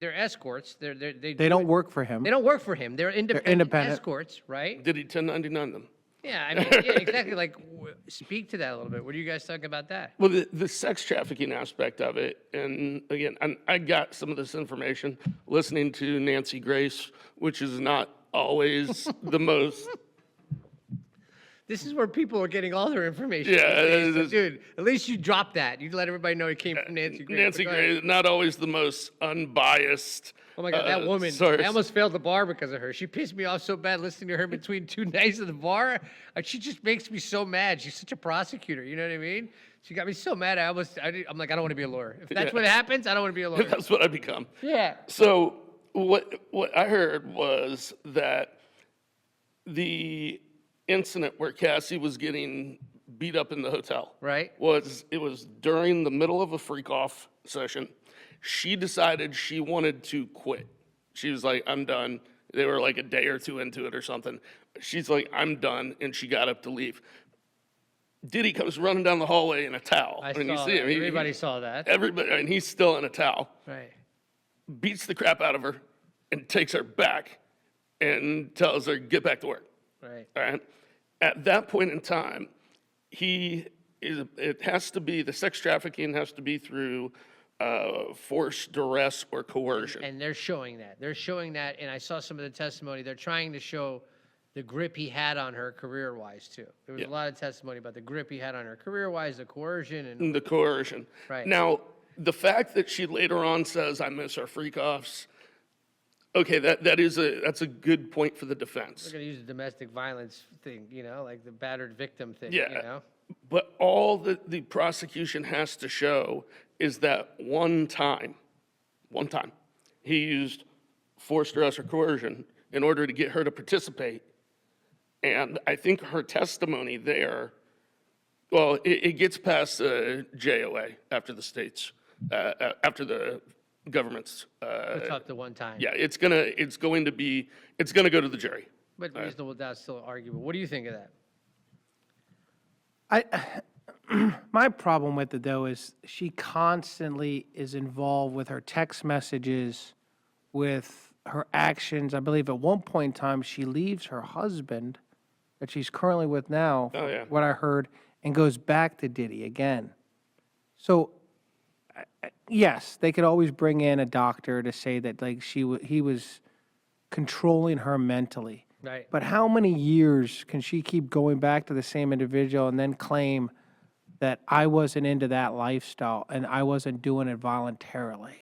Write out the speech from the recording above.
They're escorts. They don't work for him. They don't work for him. They're independent escorts, right? Did he 1099 them? Yeah, I mean, yeah, exactly. Like, speak to that a little bit. What do you guys think about that? Well, the sex trafficking aspect of it, and again, I got some of this information listening to Nancy Grace, which is not always the most. This is where people are getting all their information. Yeah, So, dude, at least you dropped that. You let everybody know it came from Nancy Grace. Nancy Grace, not always the most unbiased. Oh my God, that woman! source. I almost failed the bar because of her. She pissed me off so bad listening to her between two nights at the bar. She just makes me so mad. She's such a prosecutor. You know what I mean? She got me so mad. I'm like, I don't want to be a lawyer. If that's what happens, I don't want to be a lawyer. That's what I become. Yeah. So what I heard was that the incident where Cassie was getting beat up in the hotel, Right. it was during the middle of a freak off session. She decided she wanted to quit. She was like, I'm done. They were like a day or two into it or something. She's like, I'm done, and she got up to leave. Diddy comes running down the hallway in a towel. I mean, saw you see that. him. Everybody saw that. Everybody, and he's still in a towel. Right. Beats the crap out of her and takes her back and tells her, get back to work. Right. All right. At that point in time, it has to be, the sex trafficking has to be through force, duress, or coercion. And they're showing that. They're showing that, and I saw some of the testimony. They're trying to show the grip he had on her career-wise, too. There was a lot of testimony about the grip he had on her career-wise, the coercion. And The coercion. Right. Now, the fact that she later on says, I miss our freak-offs, okay, that's a good point for the defense. They're going to use the domestic violence thing, you know, like the battered victim thing, Yeah. you know? But all the prosecution has to show is that one time, he used force, duress, or coercion in order to get her to participate. And I think her testimony there, well, it gets past JOA after the states, after the government's. It's up to one time. Yeah, it's gonna go to the jury. But reasonable doubt still arguable. What do you think of that? My problem with it, though, is she constantly is involved with her text messages, with her actions. I believe at one point in time, she leaves her husband that she's currently with now, Oh, yeah. what I heard, and goes back to Diddy again. So, yes, they could always bring in a doctor to say that like he was controlling her mentally. Right. But how many years can she keep going back to the same individual and then claim that I wasn't into that lifestyle and I wasn't doing it voluntarily?